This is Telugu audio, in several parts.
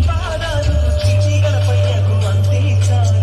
పాదాలు చిచి గణపయ్యకు అంతే చాలు.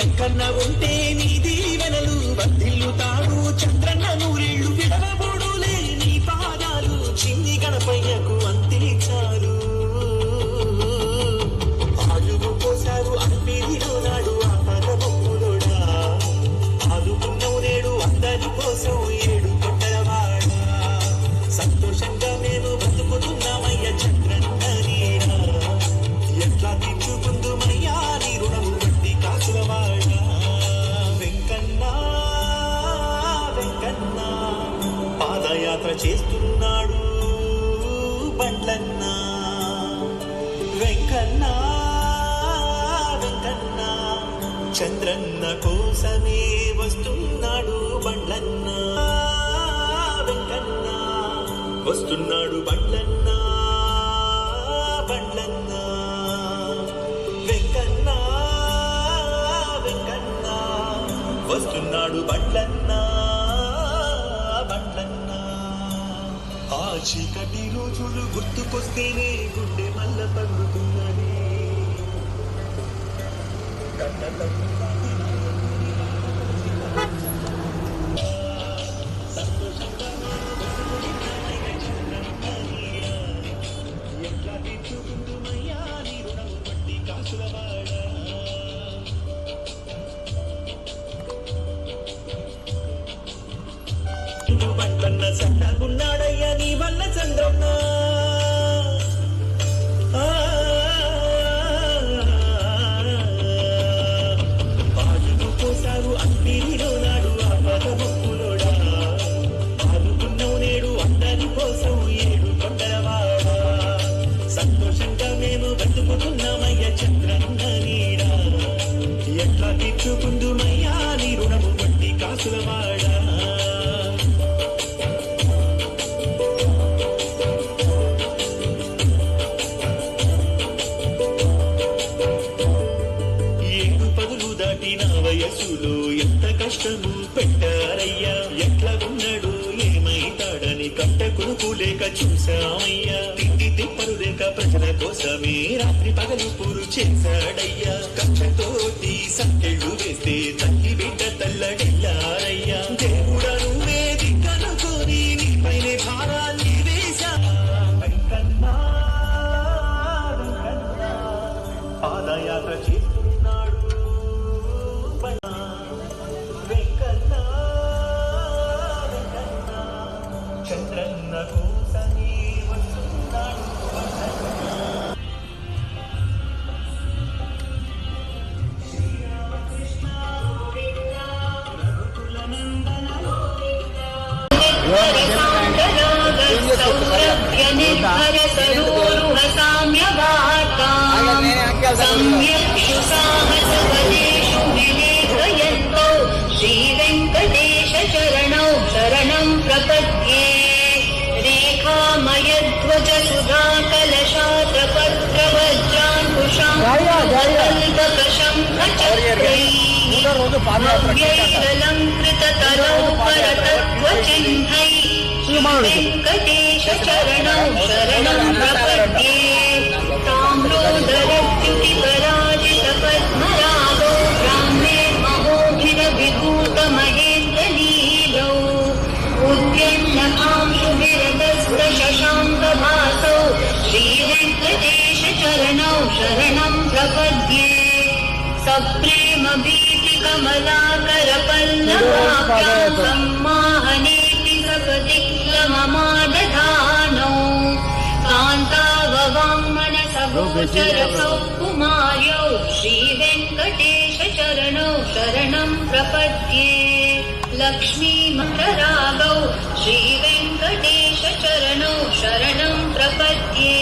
ఎక్కన్న ఉంటే నీ దీవెనలు వర్ధిల్లుతాడు చంద్రన్న నూరేళ్లు విడవబోడులే నీ పాదాలు చిన్ని గణపయ్యకు అంతే చాలు ఆలుగు పోసారు అన్పిరిలో నాడు ఆపద మొక్కులోడా ఆదుకున్నావు నేడు అందరి కోసం ఏడు కొట్టలవాడా సంతోషంగా మేము బతుకుతున్నామయ్య చంద్రన్న నీడా ఎట్లా తీర్చుకుందుమయ్యా నీ రుణము వడ్డీ కాసులవాడా వెంకన్నా వెంకన్నా పాదయాత్ర చేస్తున్నాడు బండ్లన్నా వెంకన్నా వెంకన్నా చంద్రన్న కోసమే వస్తున్నాడు బండ్లన్నా వెంకన్నా వస్తున్నాడు బండ్లన్నా బండ్లన్నా వెంకన్నా వెంకన్నా వస్తున్నాడు బండ్లన్నా బండ్లన్నా ఆ చీకటి రోజులు గుర్తుకొస్తేనే గుండె మల్ల పడుతున్నది ఎట్లా తీర్చుకుందుమయ్యా నీ రుణము వడ్డీ కాసులవాడా బండ్లన్న సన్నగున్నాడయ్యా నీ వల్ల చంద్రన్న పాలుగు పోసారు అన్పిరిలో నాడు ఆపద మొక్కులోడా ఆదుకున్నావు నేడు అందరి కోసం ఏడు కొండలవాడా సంతోషంగా మేము బతుకుతున్నామయ్య చంద్రన్న నీడా ఎట్లా తీర్చుకుందుమయ్యా నీ రుణము వడ్డీ కాసులవాడా వయసులో ఎంత కష్టము పెట్టారయ్యా ఎట్లా ఉన్నాడు ఏమైతాడని కట్ట కొడుకు లేక చూసామయ్యా తిండి తిప్పలు లేక ప్రజల కోసమే రాత్రి పగలు పూరు చేశాడయ్యా కట్టతోటి సంకెళ్ళు వేస్తే తల్లి బిడ్డ తల్లడిల్లారయ్యా దేవుడా నువ్వే దిక్కనుకొని నీపైనే భారాన్ని వేశా వెంకన్నా పాదయాత్ర చేస్తున్నాడు వెంకన్నా వెంకన్నా చంద్రన్న కోసమే వస్తున్నాడు శ్రీరామకృష్ణ గోవింద రఘుకుల నందన గోవింద శ్రీ వెంకటేశ చరణౌ శరణం ప్రపద్యే రేఖామయధ్వజ సుధా కలశాత్ర పత్ర వజ్రాంకుశం కల్పకశం భవ్యైరలంకృత తరౌ పరతత్వచిహ్నై వెంకటేశ చరణౌ శరణం ప్రపద్యే తామ్రోదరద్యుతి పరాజిత పద్మరాగో బ్రాహ్మే మహోభిర విభూత మహేంద్ర లీలౌ ఉద్యన్నకాంశుభిరదస్త శశాంక భాసౌ శ్రీ వెంకటేశ చరణౌ శరణం ప్రపద్యే సప్రేమ భీతి కమలాకర పల్లవాభ్యాం సమ్మాహనేతి సపతిక్రమమాదధానౌ కాంతావవాంమన సగోచర సౌకుమార్యౌ శ్రీ వెంకటేశ చరణౌ శరణం ప్రపద్యే లక్ష్మీ మకరాగౌ శ్రీ వెంకటేశ చరణౌ శరణం ప్రపద్యే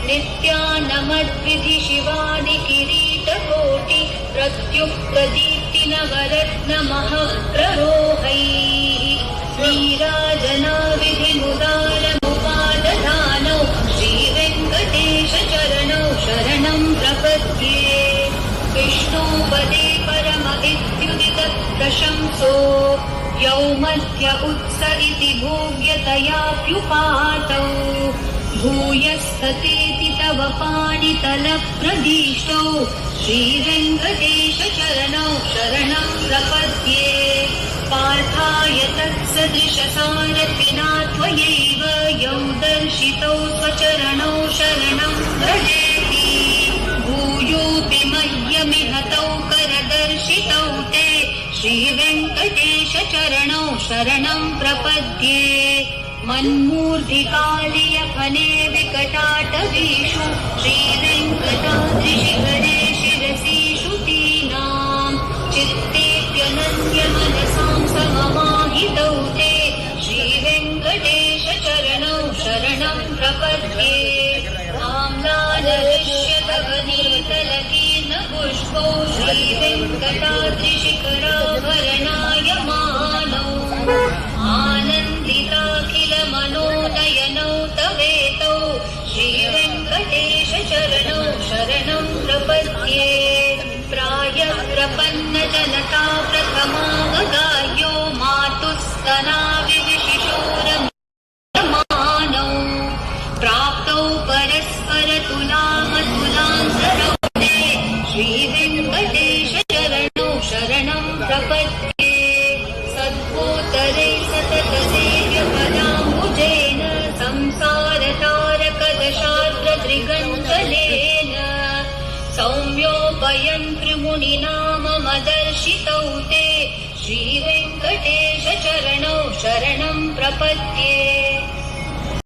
నిత్యానమద్విధి శివాది కిరీటకోటి ప్రత్యుః ప్రదీప్తి నవరత్న మహప్రరోహైః నీరాజనా విధి ముదారముపాదధానౌ శ్రీ వెంకటేశ చరణౌ శరణం ప్రపద్యే విష్ణోపదే పరమ విద్యుదిత ప్రశంసో यौ मध्य उत्स इति भोग्यतयाप्युपातौ भूयस्ततेति तव पाणितलप्रदिष्टौ श्रीवेङ्कटेशचरणौ तत्सदृशसारथिना त्वयैव यौ दर्शितौ स्वचरणौ शरणं व्रजेति भूयोऽपि मह्यमिहतौ करदर्शितौ ते श्रीवेङ्कटेश चरणौ शरणं प्रपद्ये मन्मूर्धिकालियफने विकटाटवीषु श्रीवेङ्कटाद्रिशिखरे शिरसि श्रुतीनां चित्तेऽप्यनन्यमनसां सममाहितौ ते श्रीवेङ्कटेश चरणौ शरणं प्रपद्ये आम्लानदृश्यतवनीतलकीर्णपुष्पौ श्रीवेङ्कटाद्रिशिखराभरणाय मानौ आनन्दिताखिलमनोनयनौ तवेतौ श्रीवेङ्कटेश चरणौ शरणं प्रपद्ये प्रायः प्रपन्नजनता प्रथमावगाह्यो मातुस्तनाविविशिशोरमानौ प्राप्तौ परस्परतुलामतुलान्तरौ ते श्रीवेङ्कटेश चरणौ शरणं प्रपद्ये सद्गोतरे सततसेव्यपदाम्बुजेन संसारतारकदशार्द्रत्रिगञ्जलेन सौम्योपयन्त्रिमुनिना मम दर्शितौ ते श्रीवेङ्कटेश चरणौ शरणं प्रपद्ये